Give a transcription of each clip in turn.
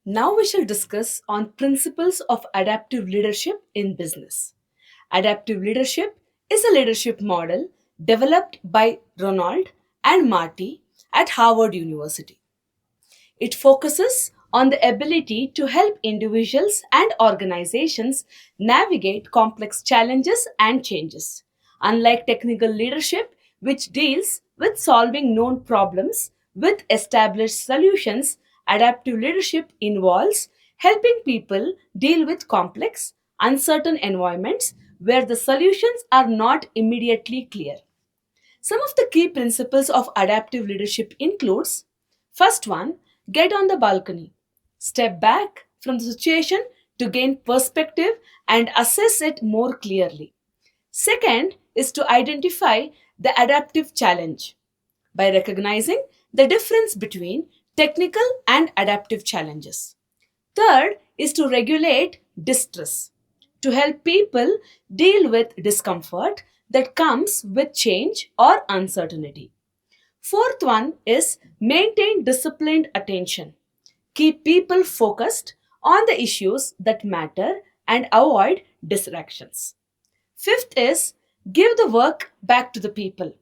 Now we shall discuss on principles of adaptive leadership in business. Adaptive leadership is a leadership model developed by Ronald and Marty at Harvard University. It focuses on the ability to help individuals and organizations navigate complex challenges and changes. Unlike technical leadership, which deals with solving known problems with established solutions, adaptive leadership involves helping people deal with complex, uncertain environments where the solutions are not immediately clear. Some of the key principles of adaptive leadership includes: first one, get on the balcony. Step back from the situation to gain perspective and assess it more clearly. Second is to identify the adaptive challenge by recognizing the difference between technical and adaptive challenges. Third is to regulate distress, to help people deal with discomfort that comes with change or uncertainty. Fourth one is maintain disciplined attention. Keep people focused on the issues that matter and avoid distractions. Fifth is give the work back to the people.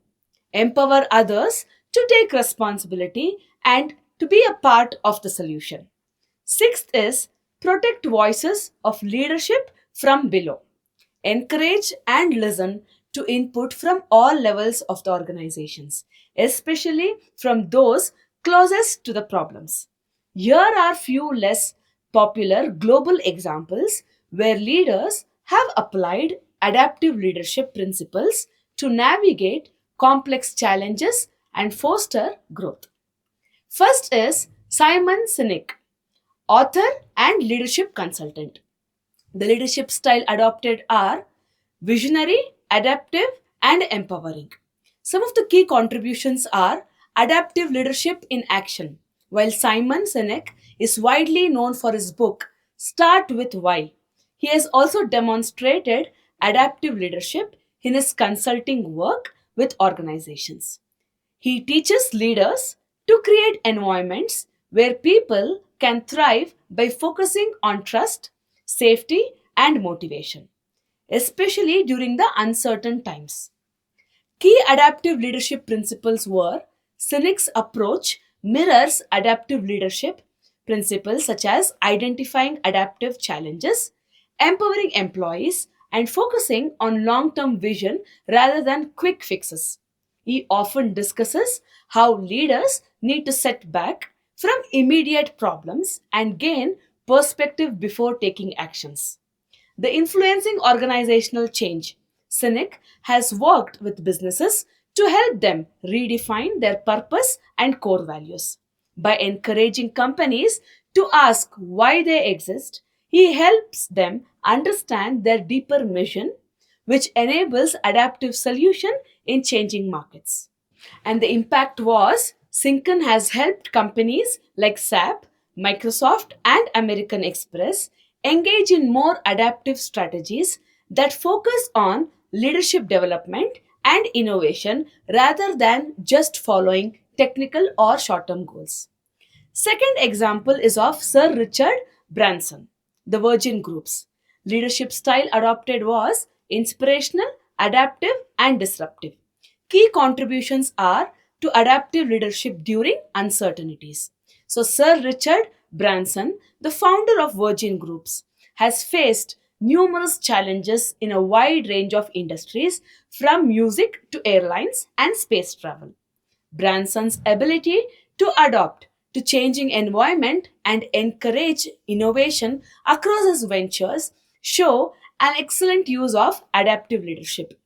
Empower others to take responsibility and to be a part of the solution. Sixth is protect voices of leadership from below. Encourage and listen to input from all levels of the organizations, especially from those closest to the problems. Here are few less popular global examples where leaders have applied adaptive leadership principles to navigate complex challenges and foster growth. First is Simon Sinek, author and leadership consultant. The leadership style adopted are visionary, adaptive, and empowering. Some of the key contributions are adaptive leadership in action. While Simon Sinek is widely known for his book Start with Why, he has also demonstrated adaptive leadership in his consulting work with organizations. He teaches leaders to create environments where people can thrive by focusing on trust, safety, and motivation, especially during the uncertain times. Key adaptive leadership principles were: Sinek's approach mirrors adaptive leadership principles such as identifying adaptive challenges, empowering employees, and focusing on long term vision rather than quick fixes. He often discusses how leaders need to set back from immediate problems and gain perspective before taking actions. The influencing organizational change. Cynic has worked with businesses to help them redefine their purpose and core values. By encouraging companies to ask why they exist, he helps them understand their deeper mission, which enables adaptive solution in changing markets. And the impact was Synken has helped companies like SAP, Microsoft, and American Express engage in more adaptive strategies that focus on leadership development and innovation rather than just following technical or short term goals. Second example is of Sir Richard Branson, the Virgin Group's leadership style adopted was inspirational, adaptive, and disruptive. Key contributions are to adaptive leadership during uncertainties. So, Sir Richard Branson, the founder of Virgin Groups, has faced numerous challenges in a wide range of industries from music to airlines and space travel. Branson's ability to adapt to changing environment and encourage innovation across his ventures show an excellent use of adaptive leadership.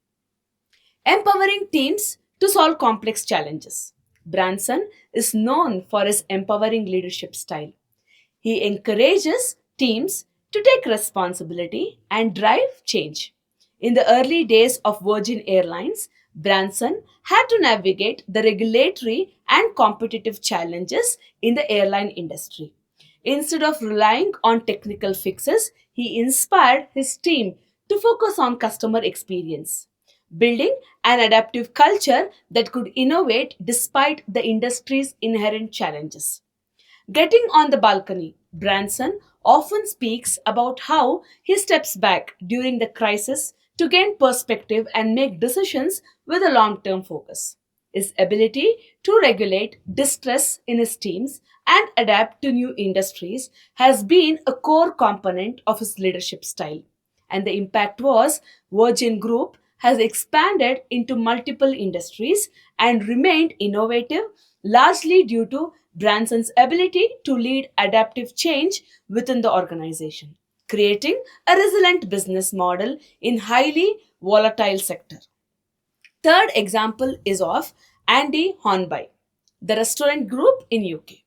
Empowering teams to solve complex challenges. Branson is known for his empowering leadership style. He encourages teams to take responsibility and drive change. In the early days of Virgin Airlines, Branson had to navigate the regulatory and competitive challenges in the airline industry. Instead of relying on technical fixes, he inspired his team to focus on customer experience, building an adaptive culture that could innovate despite the industry's inherent challenges. Getting on the balcony, Branson often speaks about how he steps back during the crisis to gain perspective and make decisions with a long term focus. His ability to regulate distress in his teams and adapt to new industries has been a core component of his leadership style. And the impact was Virgin Group has expanded into multiple industries and remained innovative largely due to Branson's ability to lead adaptive change within the organization, creating a resilient business model in highly volatile sector. Third example is of Andy Hornby, the restaurant group in UK.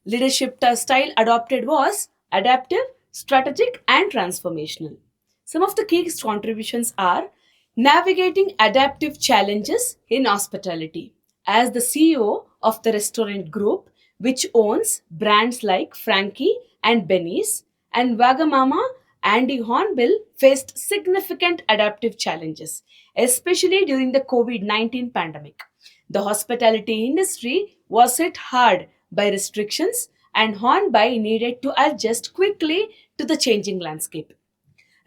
Leadership style adopted was adaptive, strategic, and transformational. Some of the key contributions are navigating adaptive challenges in hospitality. As the CEO of the restaurant group, which owns brands like Frankie and Benny's and Wagamama, Andy Hornbill faced significant adaptive challenges, especially during the COVID 19 pandemic. The hospitality industry was hit hard by restrictions, and Hornby needed to adjust quickly to the changing landscape.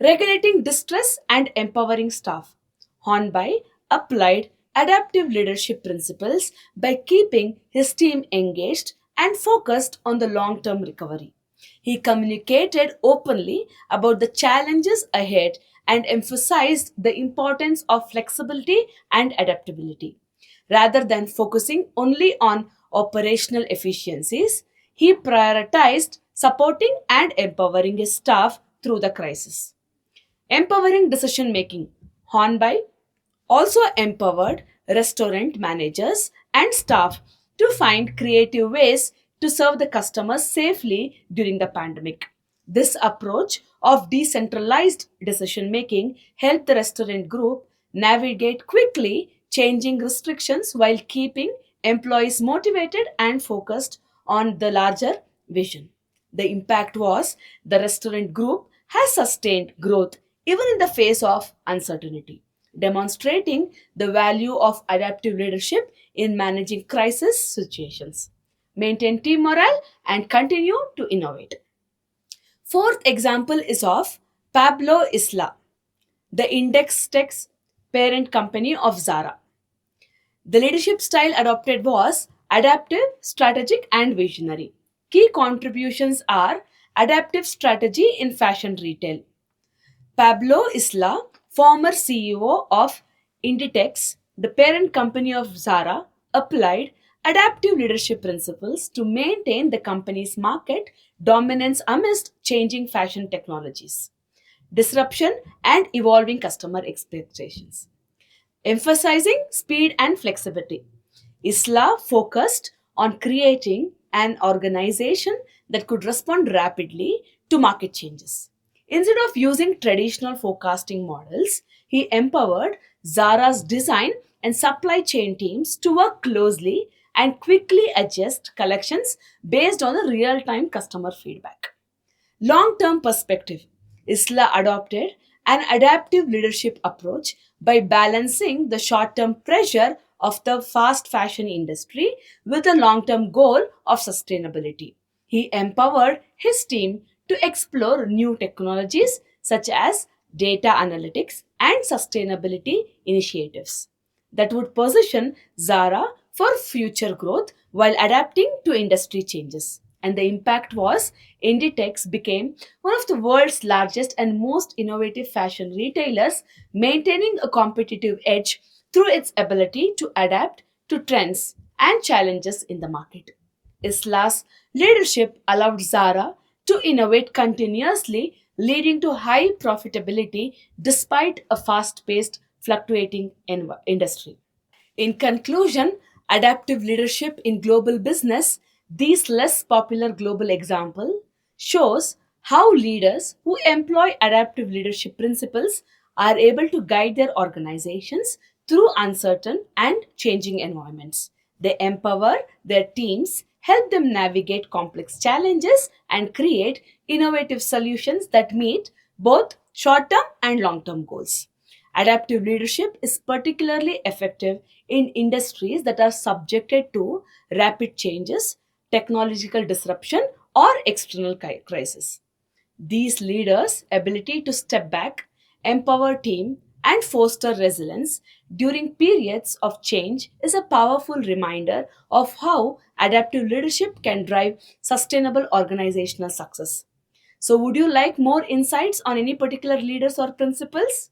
Regulating distress and empowering staff. Hornby applied adaptive leadership principles by keeping his team engaged and focused on the long term recovery. He communicated openly about the challenges ahead and emphasized the importance of flexibility and adaptability. Rather than focusing only on operational efficiencies, he prioritized supporting and empowering his staff through the crisis. Empowering decision making. Hornby also empowered restaurant managers and staff to find creative ways to serve the customers safely during the pandemic. This approach of decentralized decision making helped the restaurant group navigate quickly changing restrictions while keeping employees motivated and focused on the larger vision. The impact was the restaurant group has sustained growth even in the face of uncertainty, demonstrating the value of adaptive leadership in managing crisis situations. Maintain team morale and continue to innovate. Fourth example is of Pablo Isla, the Index Tech's parent company of Zara. The leadership style adopted was adaptive, strategic, and visionary. Key contributions are adaptive strategy in fashion retail. Pablo Isla, former CEO of Inditex, the parent company of Zara, applied adaptive leadership principles to maintain the company's market dominance amidst changing fashion technologies, disruption, and evolving customer expectations. Emphasizing speed and flexibility, Isla focused on creating an organization that could respond rapidly to market changes. Instead of using traditional forecasting models, he empowered Zara's design and supply chain teams to work closely and quickly adjust collections based on the real time customer feedback. Long term perspective. Isla adopted an adaptive leadership approach by balancing the short term pressure of the fast fashion industry with the long term goal of sustainability. He empowered his team to explore new technologies such as data analytics and sustainability initiatives that would position Zara for future growth while adapting to industry changes. And the impact was Inditex became one of the world's largest and most innovative fashion retailers, maintaining a competitive edge through its ability to adapt to trends and challenges in the market. Isla's leadership allowed Zara to innovate continuously, leading to high profitability despite a fast paced, fluctuating industry. In conclusion, adaptive leadership in global business, these less popular global example shows how leaders who employ adaptive leadership principles are able to guide their organizations through uncertain and changing environments. They empower their teams, help them navigate complex challenges, and create innovative solutions that meet both short term and long term goals. Adaptive leadership is particularly effective in industries that are subjected to rapid changes technological disruption, or external crisis. These leaders' ability to step back, empower team, and foster resilience during periods of change is a powerful reminder of how adaptive leadership can drive sustainable organizational success. So, would you like more insights on any particular leaders or principles?